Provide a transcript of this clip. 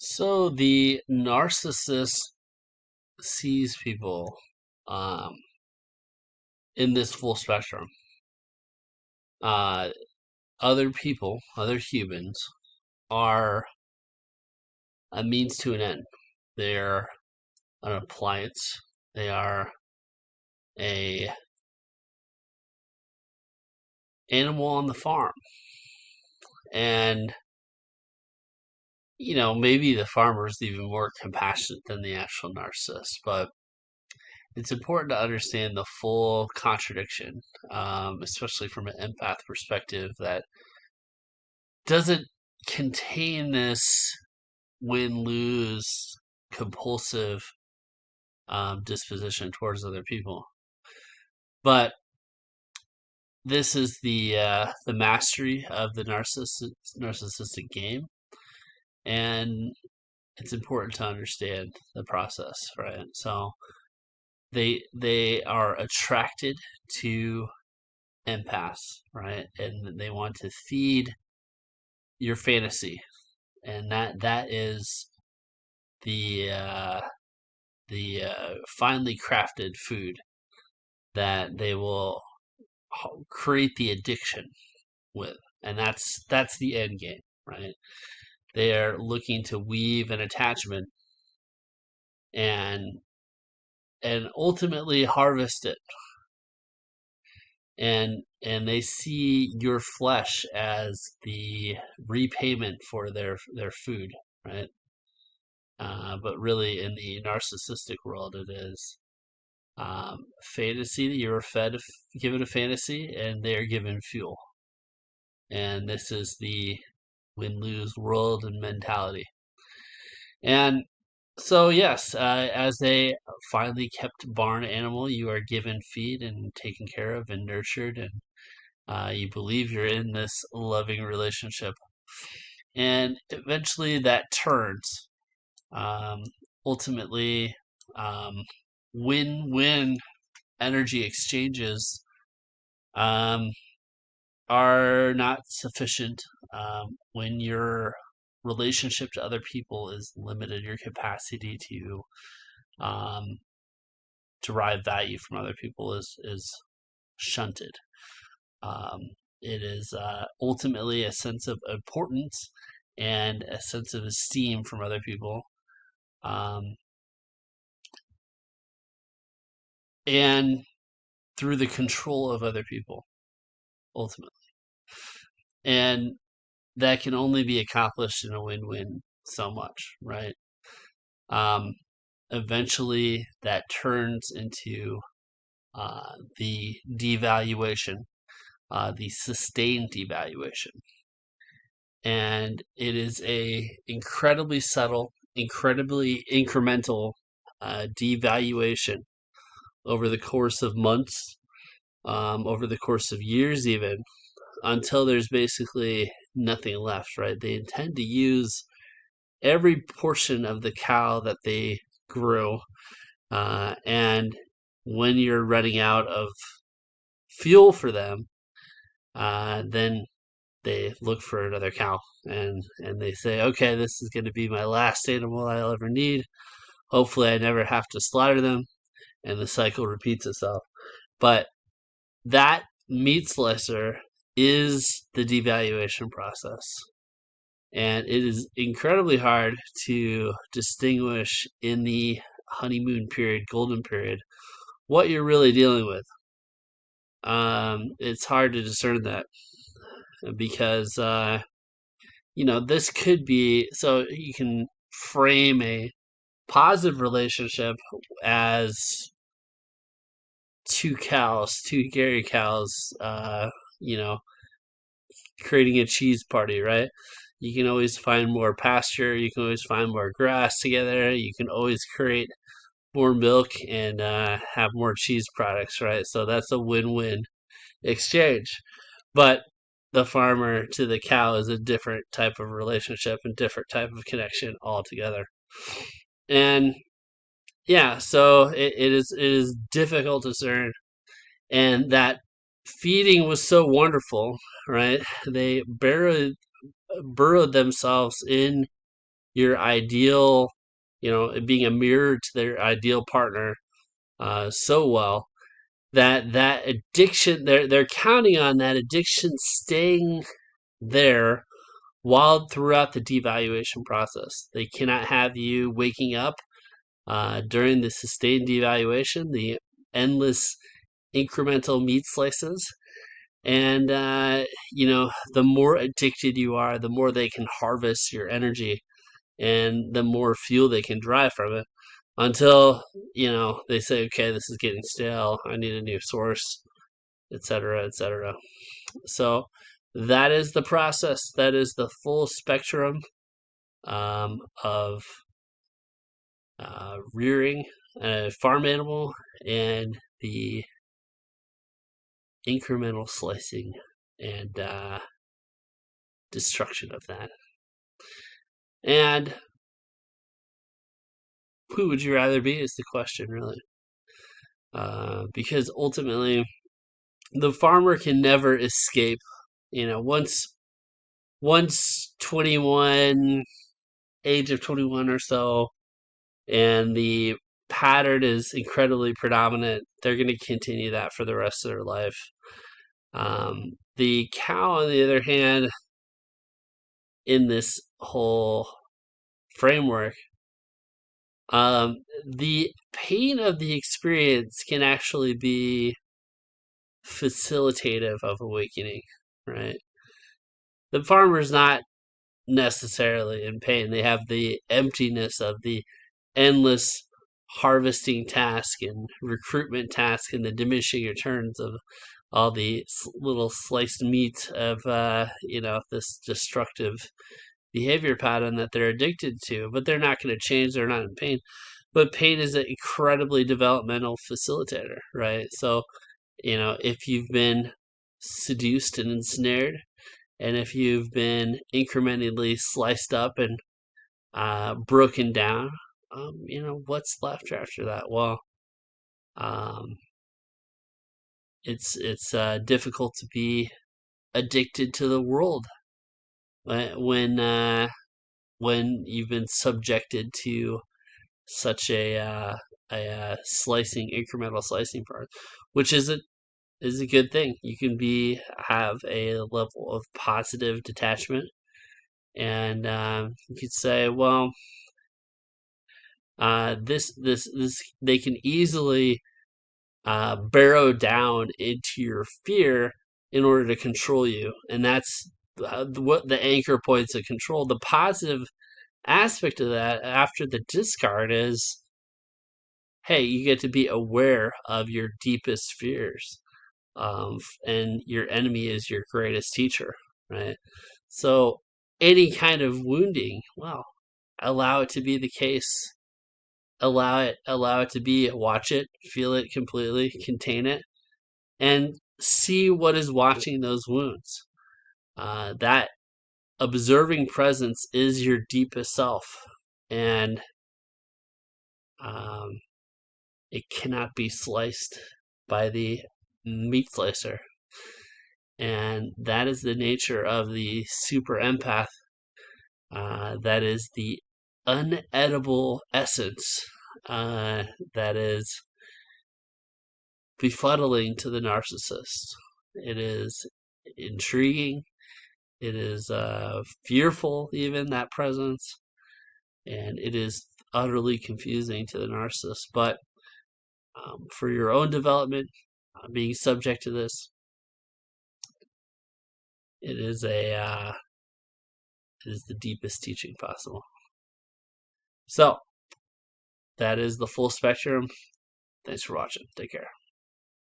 So the narcissist sees people um, in this full spectrum. Uh, Other people, other humans, are a means to an end. They're an appliance. They are a animal on the farm, and maybe the farmer is even more compassionate than the actual narcissist. But it's important to understand the full contradiction, especially from an empath perspective, that doesn't contain this win-lose compulsive disposition towards other people. But this is the mastery of the narcissistic game, and it's important to understand the process, right? So they are attracted to empaths, right? And they want to feed your fantasy, and that is the finely crafted food that they will create the addiction with, and that's the end game, right? They are looking to weave an attachment and ultimately harvest it, and they see your flesh as the repayment for their food, right? But really, in the narcissistic world, it is fantasy. You're given a fantasy, and they're given fuel. And this is the win-lose world and mentality. And so, yes, as a finely kept barn animal, you are given feed and taken care of and nurtured, and you believe you're in this loving relationship. And eventually that turns. Um, Ultimately, um, win-win energy exchanges um, are not sufficient when your relationship to other people is limited. Your capacity to um, derive value from other people is shunted. Um, it is ultimately a sense of importance and a sense of esteem from other people, um, and through the control of other people, ultimately. And that can only be accomplished in a win-win so much, right? Um, Eventually, that turns into the devaluation, the sustained devaluation, and it is a incredibly subtle, incredibly incremental devaluation over the course of months, over the course of years, even until there's basically nothing left. Right? They intend to use every portion of the cow that they grew, and when you're running out of fuel for them, then they look for another cow, and they say, okay, this is going to be my last animal I'll ever need. Hopefully, I never have to slaughter them, and the cycle repeats itself. But that meat slicer is the devaluation process. And it is incredibly hard to distinguish in the honeymoon period, golden period, what you're really dealing with. It's hard to discern that because this could be, so you can frame a positive relationship as two Gary cows, you know, creating a cheese party, right? You can always find more pasture. You can always find more grass together. You can always create more milk and have more cheese products, right? So that's a win-win exchange. But the farmer to the cow is a different type of relationship and different type of connection altogether. And yeah, so it is difficult to discern, and that feeding was so wonderful, right? They burrowed themselves in your ideal, being a mirror to their ideal partner so well that addiction, they're counting on that addiction staying there while throughout the devaluation process. They cannot have you waking up during the sustained devaluation, the endless incremental meat slices. And, the more addicted you are, the more they can harvest your energy and the more fuel they can drive from it until, they say, okay, this is getting stale. I need a new source, etc., etc. So that is the process. That is the full spectrum of rearing a farm animal and the incremental slicing and destruction of that. And who would you rather be is the question, really. Because ultimately, the farmer can never escape. Once 21, age of 21 or so, and the pattern is incredibly predominant, they're going to continue that for the rest of their life. The cow, on the other hand, in this whole framework, the pain of the experience can actually be facilitative of awakening, right? The farmer's not necessarily in pain. They have the emptiness of the endless harvesting task and recruitment task and the diminishing returns of all the little sliced meat of this destructive behavior pattern that they're addicted to, but they're not going to change. They're not in pain. But pain is an incredibly developmental facilitator, right? So, if you've been seduced and ensnared, and if you've been incrementally sliced up and broken down, what's left after that? Well, it's difficult to be addicted to the world when you've been subjected to such a incremental slicing part, which is a good thing. You can have a level of positive detachment, and you could say, well, this they can easily burrow down into your fear in order to control you, and that's what the anchor points of control. The positive aspect of that after the discard is, hey, you get to be aware of your deepest fears, and your enemy is your greatest teacher, right? So any kind of wounding, well, allow it to be the case. Allow it to be. Watch it, feel it completely, contain it, and see what is watching those wounds. That observing presence is your deepest self, and it cannot be sliced by the meat slicer. And that is the nature of the super empath. That is the unedible essence that is befuddling to the narcissist. It is intriguing. It is fearful, even, that presence. And it is utterly confusing to the narcissist. But for your own development, being subject to this, it is the deepest teaching possible. So that is the full spectrum. Thanks for watching. Take care.